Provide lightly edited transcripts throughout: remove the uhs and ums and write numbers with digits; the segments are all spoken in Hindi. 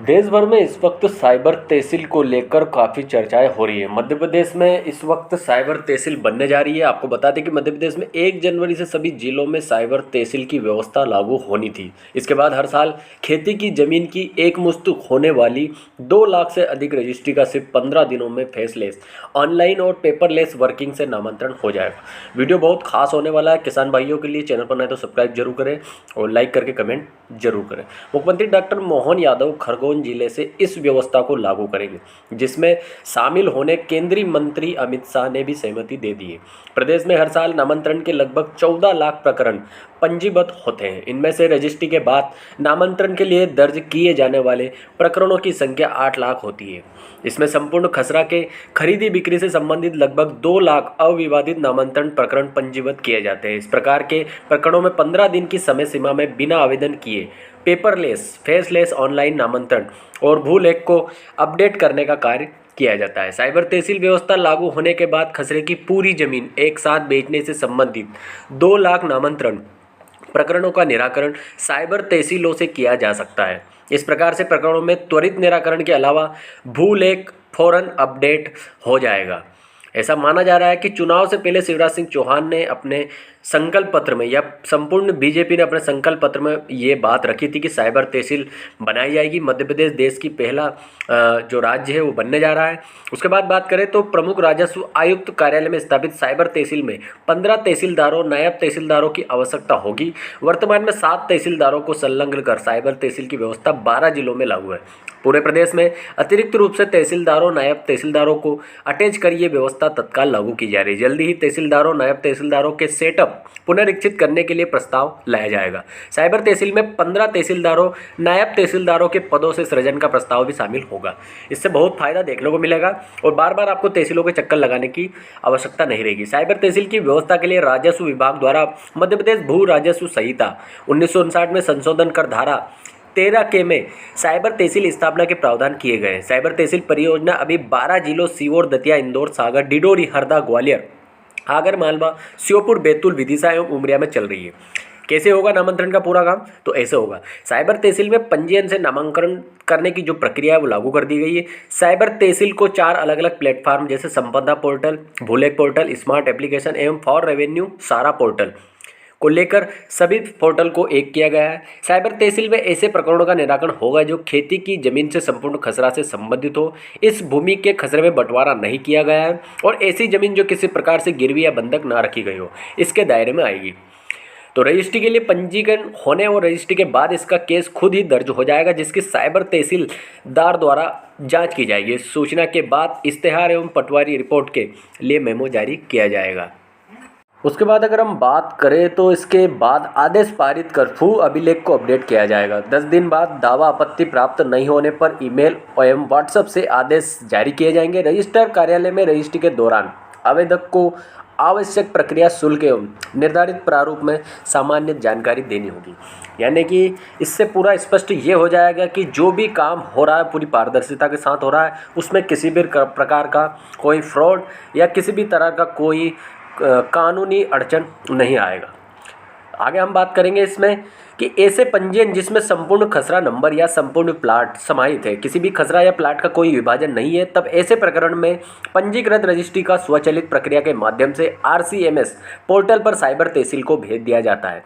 देश भर में इस वक्त साइबर तहसील को लेकर काफ़ी चर्चाएं हो रही है। मध्य प्रदेश में इस वक्त साइबर तहसील बनने जा रही है। आपको बता दें कि मध्य प्रदेश में 1 जनवरी से सभी जिलों में साइबर तहसील की व्यवस्था लागू होनी थी। इसके बाद हर साल खेती की जमीन की एकमुश्त होने वाली 2 लाख से अधिक रजिस्ट्री का सिर्फ 15 दिनों में फेसलेस, ऑनलाइन और पेपरलेस वर्किंग से नामांतरण हो जाएगा। वीडियो बहुत खास होने वाला है किसान भाइयों के लिए। चैनल पर नए तो सब्सक्राइब जरूर करें और लाइक करके कमेंट जरूर करें। मुख्यमंत्री डॉक्टर मोहन यादव खरगोन जिले से इस व्यवस्था को लागू करेंगे, जिसमें शामिल होने केंद्रीय मंत्री अमित शाह ने भी सहमति दे दी है। प्रदेश में हर साल नामांतरण के लगभग 14 लाख प्रकरण पंजीबद्ध होते हैं। इनमें से रजिस्ट्री के बाद नामांतरण के लिए दर्ज किए जाने वाले प्रकरणों की संख्या 8 लाख होती है। इसमें संपूर्ण खसरा के खरीदी बिक्री से संबंधित लगभग 2 लाख अविवादित नामांतरण प्रकरण पंजीबद्ध किए जाते हैं। इस प्रकार के प्रकरणों में 15 दिन की समय सीमा में बिना आवेदन किए पेपरलेस, फेसलेस ऑनलाइन नामांतरण और भूलेख को अपडेट करने का कार्य किया जाता है। साइबर तहसील व्यवस्था लागू होने के बाद खसरे की पूरी जमीन एक साथ बेचने से संबंधित 2 लाख नामांतरण प्रकरणों का निराकरण साइबर तहसीलों से किया जा सकता है। इस प्रकार से प्रकरणों में त्वरित निराकरण के अलावा भूलेख फौरन अपडेट हो जाएगा। ऐसा माना जा रहा है कि चुनाव से पहले शिवराज सिंह चौहान ने अपने संकल्प पत्र में या संपूर्ण बीजेपी ने अपने संकल्प पत्र में ये बात रखी थी कि साइबर तहसील बनाई जाएगी। मध्य प्रदेश देश की पहला जो राज्य है वो बनने जा रहा है। उसके बाद बात करें तो प्रमुख राजस्व आयुक्त कार्यालय में स्थापित साइबर तहसील में 15 तहसीलदारों, नायब तहसीलदारों की आवश्यकता होगी। वर्तमान में 7 तहसीलदारों को संलग्न कर साइबर तहसील की व्यवस्था 12 जिलों में लागू है। पूरे प्रदेश में अतिरिक्त रूप से तहसीलदारों, नायब तहसीलदारों को अटैच कर ये व्यवस्था तत्काल लागू की जा रही है। जल्दी ही तहसीलदारों, नायब तहसीलदारों के सेटअप पुनरीक्षित करने के लिए प्रस्ताव लाया जाएगा। साइबर तहसील में 15 तहसीलदारों, नायब तहसीलदारों के पदों से सृजन का प्रस्ताव भी शामिल होगा। इससे बहुत फायदा देखने को मिलेगा और बार बार आपको तहसीलों के चक्कर लगाने की आवश्यकता नहीं रहेगी। साइबर तहसील की व्यवस्था के लिए राजस्व विभाग द्वारा मध्य प्रदेश भू राजस्व संहिता 1959 में संशोधन कर धारा 13 के में साइबर तहसील स्थापना के प्रावधान किए गए हैं। साइबर तहसील परियोजना अभी 12 जिलों सीहोर, दतिया, इंदौर, सागर, डिडोरी, हरदा, ग्वालियर, आगर मालवा, श्योपुर, बैतूल, विदिशा एवं उमरिया में चल रही है। कैसे होगा नामांतरण का पूरा काम? तो ऐसे होगा। साइबर तहसील में पंजीयन से नामांकन करने की जो प्रक्रिया है वो लागू कर दी गई है। साइबर तहसील को 4 अलग अलग प्लेटफॉर्म जैसे संपदा पोर्टल, भूलेख पोर्टल, स्मार्ट एप्लीकेशन एवं फॉर रेवेन्यू सारा पोर्टल को लेकर सभी पोर्टल को एक किया गया है। साइबर तहसील में ऐसे प्रकरणों का निराकरण होगा जो खेती की जमीन से संपूर्ण खसरा से संबंधित हो, इस भूमि के खसरे में बंटवारा नहीं किया गया है और ऐसी जमीन जो किसी प्रकार से गिरवी या बंधक ना रखी गई हो, इसके दायरे में आएगी। तो रजिस्ट्री के लिए पंजीकरण होने और रजिस्ट्री के बाद इसका केस खुद ही दर्ज हो जाएगा, जिसकी साइबर तहसीलदार द्वारा जांच की जाएगी। सूचना के बाद इश्तेहार एवं पटवारी रिपोर्ट के लिए मेमो जारी किया जाएगा। उसके बाद अगर हम बात करें तो इसके बाद आदेश पारित कर भू अभिलेख को अपडेट किया जाएगा। 10 दिन बाद दावा आपत्ति प्राप्त नहीं होने पर ईमेल एवं व्हाट्सएप से आदेश जारी किए जाएंगे। रजिस्ट्रार कार्यालय में रजिस्ट्री के दौरान आवेदक को आवश्यक प्रक्रिया शुल्क एवं निर्धारित प्रारूप में सामान्य जानकारी देनी होगी। यानी कि इससे पूरा स्पष्ट ये हो जाएगा कि जो भी काम हो रहा है पूरी पारदर्शिता के साथ हो रहा है, उसमें किसी भी प्रकार का कोई फ्रॉड या किसी भी तरह का कोई कानूनी अड़चन नहीं आएगा। आगे हम बात करेंगे इसमें कि ऐसे पंजीयन जिसमें संपूर्ण खसरा नंबर या संपूर्ण प्लाट समाहित है, किसी भी खसरा या प्लाट का कोई विभाजन नहीं है, तब ऐसे प्रकरण में पंजीकृत रजिस्ट्री का स्वचालित प्रक्रिया के माध्यम से RCMS पोर्टल पर साइबर तहसील को भेज दिया जाता है।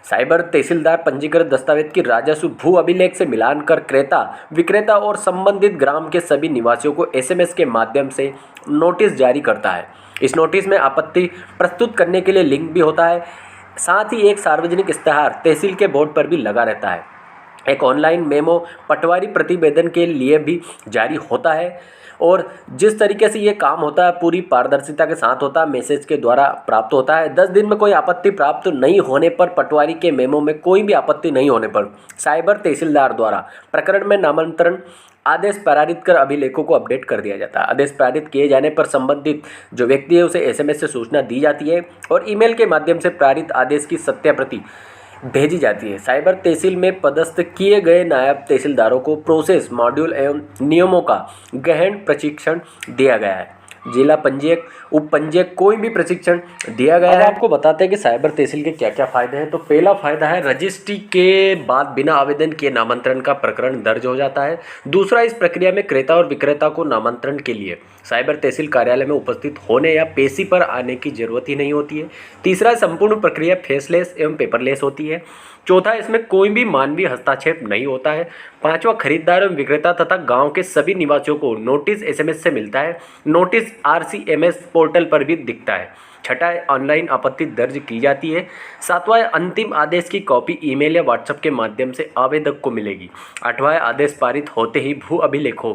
साइबर तहसीलदार पंजीकृत दस्तावेज की राजस्व भू अभिलेख से मिलान कर क्रेता, विक्रेता और संबंधित ग्राम के सभी निवासियों को SMS के माध्यम से नोटिस जारी करता है। इस नोटिस में आपत्ति प्रस्तुत करने के लिए लिंक भी होता है। साथ ही एक सार्वजनिक इश्तेहार तहसील के बोर्ड पर भी लगा रहता है। एक ऑनलाइन मेमो पटवारी प्रतिवेदन के लिए भी जारी होता है और जिस तरीके से ये काम होता है पूरी पारदर्शिता के साथ होता है, मैसेज के द्वारा प्राप्त होता है। 10 दिन में कोई आपत्ति प्राप्त नहीं होने पर, पटवारी के मेमो में कोई भी आपत्ति नहीं होने पर साइबर तहसीलदार द्वारा प्रकरण में नामांतरण आदेश पारित कर अभिलेखों को अपडेट कर दिया जाता है। आदेश पारित किए जाने पर संबंधित जो व्यक्ति है उसे SMS से सूचना दी जाती है और ईमेल के माध्यम से पारित आदेश की सत्याप्रति भेजी जाती है। साइबर तहसील में पदस्थ किए गए नायब तहसीलदारों को प्रोसेस, मॉड्यूल एवं नियमों का गहन प्रशिक्षण दिया गया है। जिला पंजीयक, उप पंजीयक कोई भी प्रशिक्षण दिया गया है। आपको बताते हैं कि साइबर तहसील के क्या क्या फायदे हैं। तो पहला फायदा है रजिस्ट्री के बाद बिना आवेदन किए नामांतरण का प्रकरण दर्ज हो जाता है। दूसरा, इस प्रक्रिया में क्रेता और विक्रेता को नामांतरण के लिए साइबर तहसील कार्यालय में उपस्थित होने या पेशी पर आने की जरूरत ही नहीं होती है। तीसरा, संपूर्ण प्रक्रिया फेसलेस एवं पेपरलेस होती है। चौथा, इसमें कोई भी मानवीय हस्तक्षेप नहीं होता है। पांचवा, खरीदार एवं विक्रेता तथा गांव के सभी निवासियों को नोटिस एसएमएस से मिलता है। नोटिस आरसीएमएस पोर्टल पर भी दिखता है। छठा, ऑनलाइन आपत्ति दर्ज की जाती है। सातवां, अंतिम आदेश की कॉपी ईमेल या व्हाट्सएप के माध्यम से आवेदक को मिलेगी। आठवां, आदेश पारित होते ही भू अभिलेखों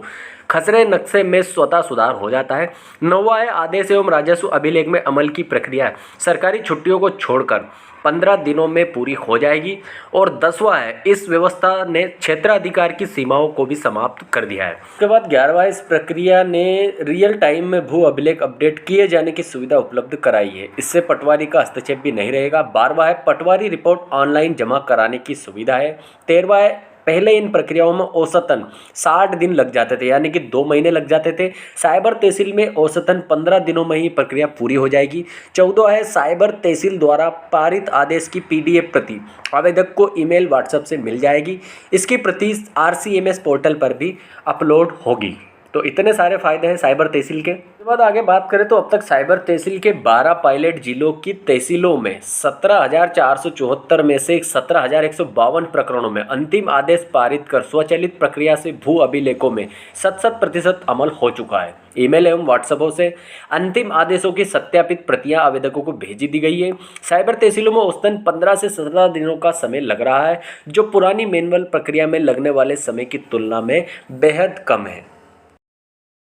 खसरे नक्शे में स्वतः सुधार हो जाता है। नौवां है, आदेश एवं राजस्व अभिलेख में अमल की प्रक्रिया सरकारी छुट्टियों को छोड़कर 15 दिनों में पूरी हो जाएगी। और 10वां है, इस व्यवस्था ने क्षेत्राधिकार की सीमाओं को भी समाप्त कर दिया है। उसके बाद 11वां, इस प्रक्रिया ने रियल टाइम में भू अभिलेख अपडेट किए जाने की सुविधा उपलब्ध कराई है। इससे पटवारी का हस्तक्षेप भी नहीं रहेगा। 12वां है, पटवारी रिपोर्ट ऑनलाइन जमा कराने की सुविधा है। 13वां है, पहले इन प्रक्रियाओं में औसतन 60 दिन लग जाते थे, यानी कि 2 महीने लग जाते थे। साइबर तहसील में औसतन 15 दिनों में ही प्रक्रिया पूरी हो जाएगी। 14 है, साइबर तहसील द्वारा पारित आदेश की पीडीएफ प्रति आवेदक को ईमेल व्हाट्सएप से मिल जाएगी। इसकी प्रति आरसीएमएस पोर्टल पर भी अपलोड होगी। तो इतने सारे फायदे हैं साइबर तहसील के। उसके बाद आगे बात करें तो अब तक साइबर तहसील के 12 पायलट जिलों की तहसीलों में 17,474 में से 17,152 प्रकरणों में अंतिम आदेश पारित कर स्वचालित प्रक्रिया से भू अभिलेखों में 77% अमल हो चुका है। ईमेल एवं व्हाट्सएपों से अंतिम आदेशों की सत्यापित प्रतियां आवेदकों को भेजी दी गई है। साइबर तहसीलों में औसतन 15 से 17 दिनों का समय लग रहा है, जो पुरानी मैनुअल प्रक्रिया में लगने वाले समय की तुलना में बेहद कम है।